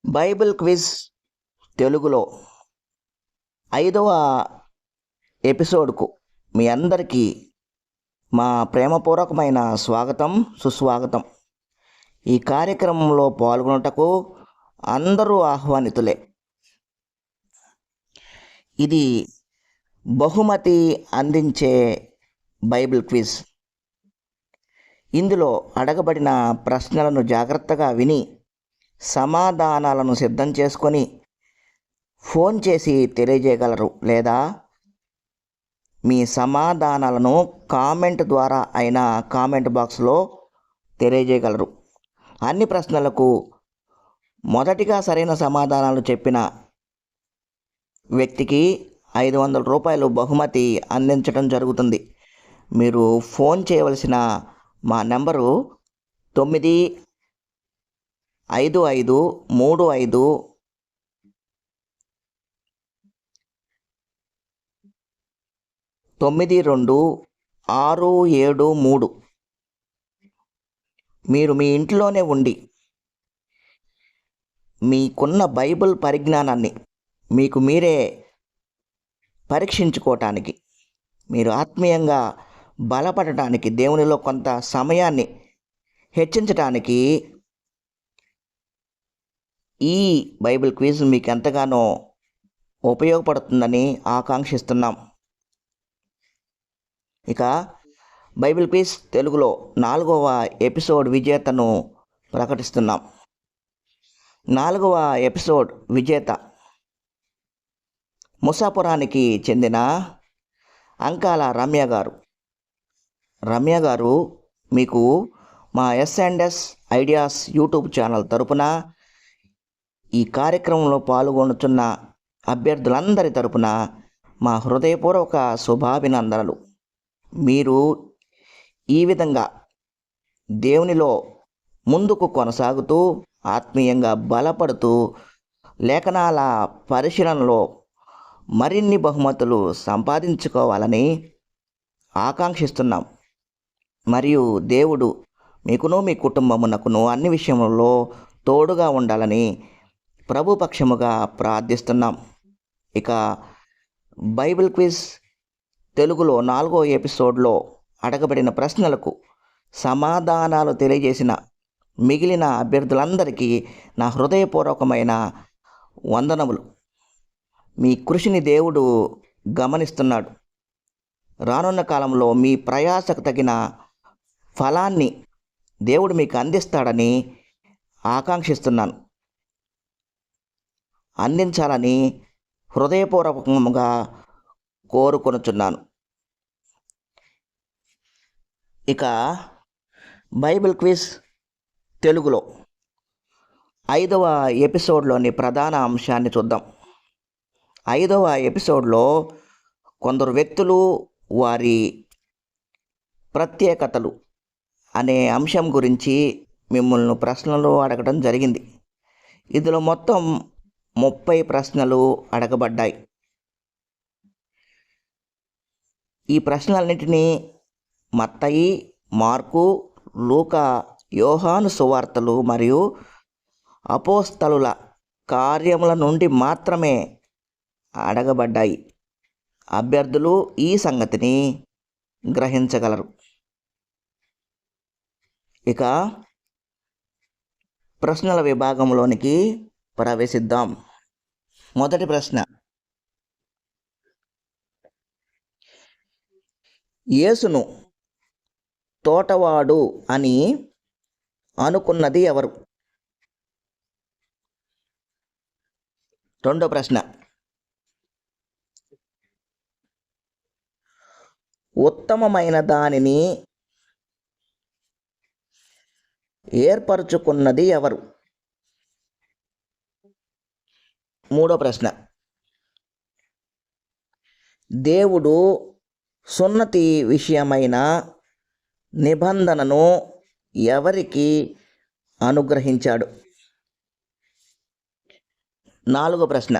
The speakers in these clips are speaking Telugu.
బైబిల్ క్విజ్ తెలుగులో 5వ ఎపిసోడ్కు మీ అందరికీ మా ప్రేమపూర్వకమైన స్వాగతం, సుస్వాగతం. ఈ కార్యక్రమంలో పాల్గొనుటకు అందరూ ఆహ్వానితులే. ఇది బహుమతి అందించే బైబిల్ క్విజ్. ఇందులో అడగబడిన ప్రశ్నలను జాగ్రత్తగా విని సమాధానాలను సిద్ధం చేసుకొని ఫోన్ చేసి తెలియజేయగలరు, లేదా మీ సమాధానాలను కామెంట్ ద్వారా అయినా కామెంట్ బాక్స్లో తెలియజేయగలరు. అన్ని ప్రశ్నలకు మొదటిగా సరైన సమాధానాలు చెప్పిన వ్యక్తికి 500 రూపాయలు బహుమతి అందించడం జరుగుతుంది. మీరు ఫోన్ చేయవలసిన మా నెంబరు 9535926673. మీరు మీ ఇంట్లోనే ఉండి మీకున్న బైబిల్ పరిజ్ఞానాన్ని మీకు మీరే పరీక్షించుకోవటానికి, మీరు ఆత్మీయంగా బలపడటానికి, దేవునిలో కొంత సమయాన్ని హెచ్చించటానికి ఈ బైబిల్ క్విజ్ మీకు ఎంతగానో ఉపయోగపడుతుందని ఆకాంక్షిస్తున్నాం. ఇక బైబిల్ క్విజ్ తెలుగులో 4వ ఎపిసోడ్ విజేతను ప్రకటిస్తున్నాం. 4వ ఎపిసోడ్ విజేత ముసాపురానికి చెందిన అంకాల రమ్య గారు. రమ్య గారు, మీకు మా S&S ఐడియాస్ యూట్యూబ్ ఛానల్ తరపున, ఈ కార్యక్రమంలో పాల్గొనుచున్న అభ్యర్థులందరి తరపున మా హృదయపూర్వక శుభాభినందనలు. మీరు ఈ విధంగా దేవునిలో ముందుకు కొనసాగుతూ ఆత్మీయంగా బలపడుతూ లేఖనాల పరిశీలనలో మరిన్ని బహుమతులు సంపాదించుకోవాలని ఆకాంక్షిస్తున్నాం. మరియు దేవుడు మీకును మీ కుటుంబమునకును అన్ని విషయములలో తోడుగా ఉండాలని ప్రభుపక్షముగా ప్రార్థిస్తున్నాం. ఇక బైబిల్ క్విజ్ తెలుగులో 4వ ఎపిసోడ్లో అడగబడిన ప్రశ్నలకు సమాధానాలు తెలియజేసిన మిగిలిన అభ్యర్థులందరికీ నా హృదయపూర్వకమైన వందనములు. మీ కృషిని దేవుడు గమనిస్తున్నాడు. రానున్న కాలంలో మీ ప్రయాసకు తగిన ఫలాన్ని దేవుడు మీకు అందిస్తాడని ఆకాంక్షిస్తున్నాను. అందించాలని హృదయపూర్వకంగా కోరుకొనుచున్నాను. ఇక బైబిల్ క్విజ్ తెలుగులో 5వ ఎపిసోడ్లోని ప్రధాన అంశాన్ని చూద్దాం. 5వ ఎపిసోడ్లో కొందరు వ్యక్తులు, వారి ప్రత్యేకతలు అనే అంశం గురించి మిమ్మల్ని ప్రశ్నలు అడగడం జరిగింది. ఇందులో మొత్తం 30 ప్రశ్నలు అడగబడ్డాయి. ఈ ప్రశ్నలన్నింటినీ మత్తయి, మార్కు, లూకా, యోహాను సువార్తలు మరియు అపోస్తలుల కార్యముల నుండి మాత్రమే అడగబడ్డాయి. అభ్యర్థులు ఈ సంగతిని గ్రహించగలరు. ఇక ప్రశ్నల విభాగంలోనికి ప్రవేశిద్దాం. మొదటి ప్రశ్న: యేసును తోటవాడు అని అనుకున్నది ఎవరు? రెండో ప్రశ్న: ఉత్తమమైన దానిని ఏర్పరచుకున్నది ఎవరు? మూడో ప్రశ్న: దేవుడు సున్నతి విషయమైన నిబంధనను ఎవరికి అనుగ్రహించాడు? నాలుగో ప్రశ్న: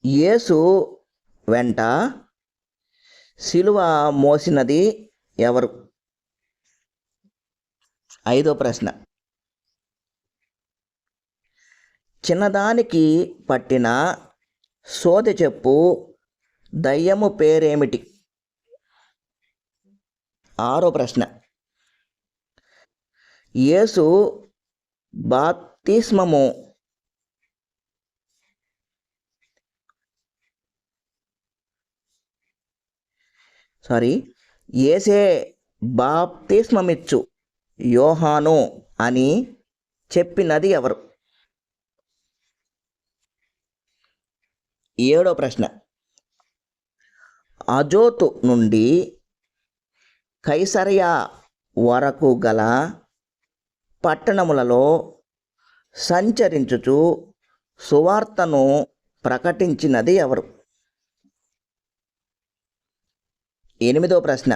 యేసు వెంట శిలువ మోసినది ఎవరు? ఐదో ప్రశ్న: చిన్నదానికి పట్టిన సోదె చెప్పు దయ్యము పేరేమిటి? ఆరో ప్రశ్న. యేసు బాప్తిస్మము యేసే బాప్తిస్మమిచ్చు యోహాను అని చెప్పినది ఎవరు? ఏడో ప్రశ్న. అజోతు నుండి కైసరయ వరకు గల పట్టణములలో సంచరించుచు సువార్తను ప్రకటించినది ఎవరు? ఎనిమిదో ప్రశ్న.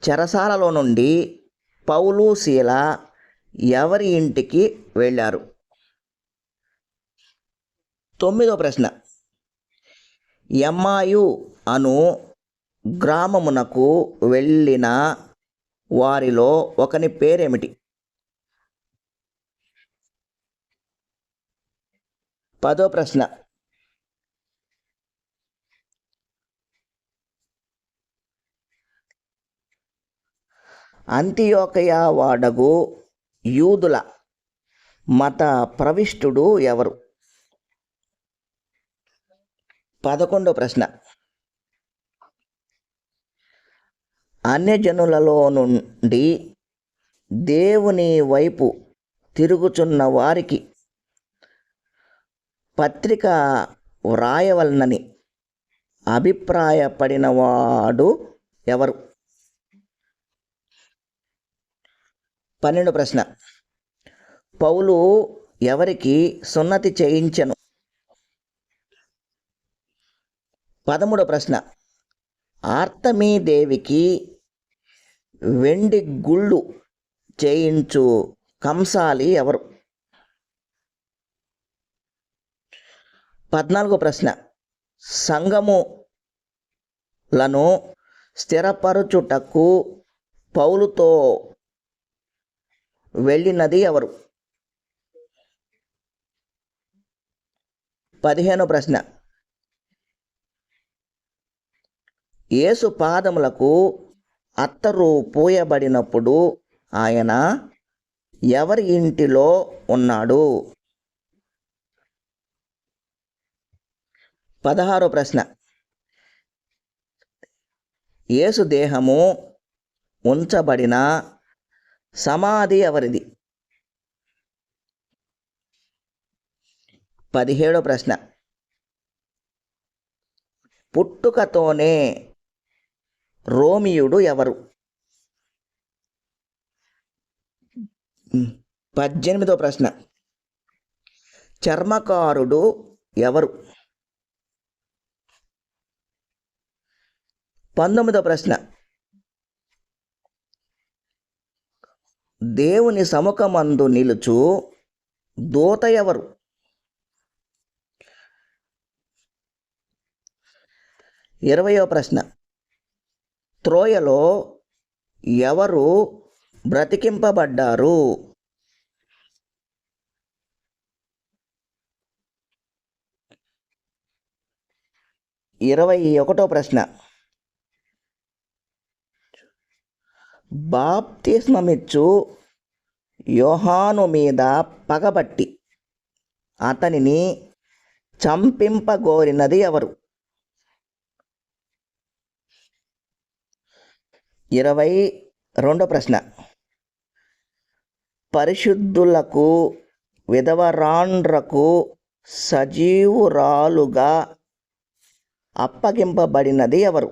చెరసాలలో నుండి పౌలు శీల ఎవరి ఇంటికి వెళ్ళారు? తొమ్మిదో ప్రశ్న. ఎమ్మాయు అను గ్రామమునకు వెళ్ళిన వారిలో ఒకని పేరేమిటి? పదో ప్రశ్న. అంతియోకయ వాడగు యూదుల మత ప్రవిష్టుడు ఎవరు? 11వ ప్రశ్న. అన్యజనులలో నుండి దేవుని వైపు తిరుగుచున్న వారికి పత్రిక వ్రాయవలనని అభిప్రాయపడినవాడు ఎవరు? 12వ ప్రశ్న. పౌలు ఎవరికి సున్నతి చేయించెను? 13వ ప్రశ్న. ఆర్తమీ దేవికి వెండి గుళ్ళు చేయించు కంసాలి ఎవరు? 14వ ప్రశ్న. సంఘములను స్థిరపరచుటకు పౌలుతో వెళ్ళినది ఎవరు? 15వ ప్రశ్న. యేసు పాదములకు అత్తరు పూయబడినప్పుడు ఆయన ఎవరి ఇంటిలో ఉన్నాడు? 16వ ప్రశ్న. యేసు దేహము ఉంచబడిన సమాధి ఎవరిది? 17వ ప్రశ్న. పుట్టుకతోనే రోమియుడు ఎవరు? 18వ ప్రశ్న. చర్మకారుడు ఎవరు? 19వ ప్రశ్న. దేవుని సముఖమందు నిలుచు దూత ఎవరు? 20వ ప్రశ్న. త్రోయలో ఎవరు బ్రతికింపబడ్డారు? 21వ ప్రశ్న. బాప్తిస్మమిచ్చు యోహాను మీద పగబట్టి అతనిని చంపింపగోరినది ఎవరు? 22వ ప్రశ్న. పరిశుద్ధులకు విధవరాండ్రకు సజీవురాలుగా అప్పగింపబడినది ఎవరు?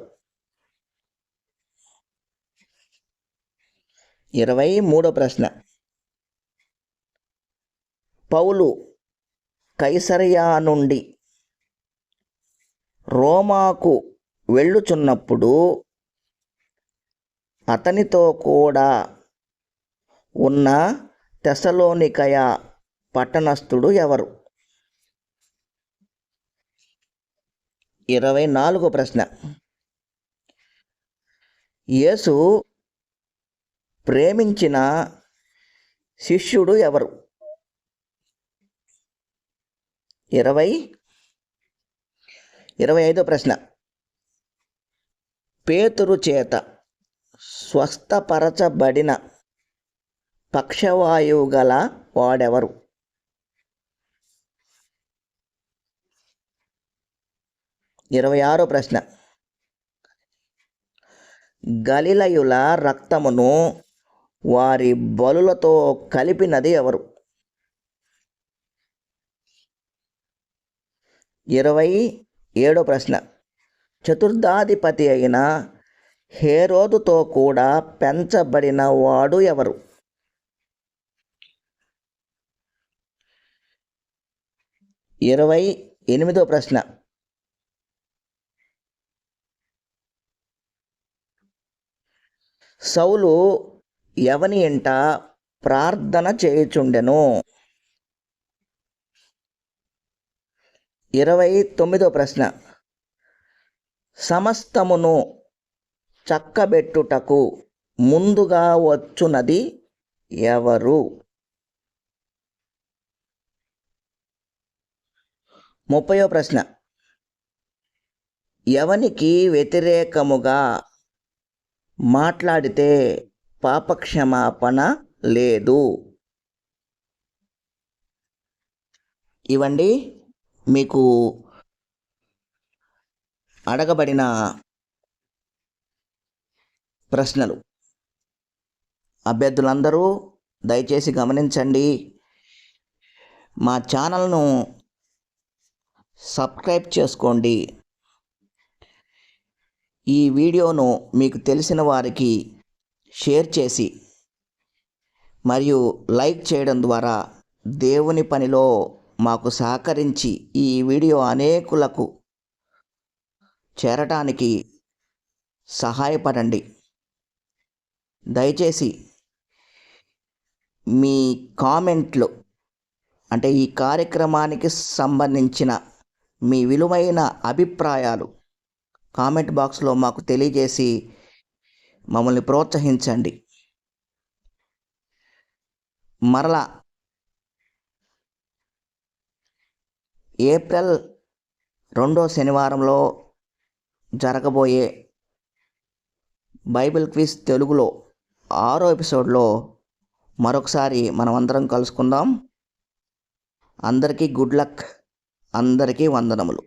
23వ ప్రశ్న. పౌలు కైసరయా నుండి రోమాకు వెళ్ళుచున్నప్పుడు అతనితో కూడా ఉన్న తెస్సలోనికయ పట్టణస్థుడు ఎవరు? 24వ ప్రశ్న. యేసు ప్రేమించిన శిష్యుడు ఎవరు? 25వ ప్రశ్న. పేతురు చేత స్వస్థపరచబడిన పక్షవాయువు గల వాడెవరు? 26వ ప్రశ్న. గలిలయుల రక్తమును వారి బలులతో కలిపినది ఎవరు? 27వ ప్రశ్న. చతుర్థాధిపతి అయిన హేరోదుతో కూడా పెంచబడిన వాడు ఎవరు? 28వ ప్రశ్న. సౌలు ఎవని ఇంట ప్రార్థన చేయుచుండెను? 29వ ప్రశ్న. సమస్తమును చక్కబెట్టుటకు ముందుగా వచ్చునది ఎవరు? 30వ ప్రశ్న. ఎవనికి వ్యతిరేకముగా మాట్లాడితే పాపక్షమాపణ లేదు? ఇవండి మీకు అడగబడిన ప్రశ్నలు. అభ్యర్థులందరూ దయచేసి గమనించండి. మా ఛానల్ను సబ్స్క్రైబ్ చేసుకోండి. ఈ వీడియోను మీకు తెలిసిన వారికి షేర్ చేసి మరియు లైక్ చేయడం ద్వారా దేవుని పనిలో మాకు సహకరించి ఈ వీడియో అనేకులకు చేరటానికి సహాయపడండి. దయచేసి మీ కామెంట్లు, అంటే ఈ కార్యక్రమానికి సంబంధించిన మీ విలువైన అభిప్రాయాలు కామెంట్ బాక్స్లో మాకు తెలియజేసి మమ్మల్ని ప్రోత్సహించండి. మరలా ఏప్రిల్ 2వ శనివారంలో జరగబోయే బైబిల్ క్విజ్ తెలుగులో 6వ ఎపిసోడ్లో మరొకసారి మనం అందరం కలుసుకుందాం. అందరికీ గుడ్ లక్. అందరికీ వందనములు.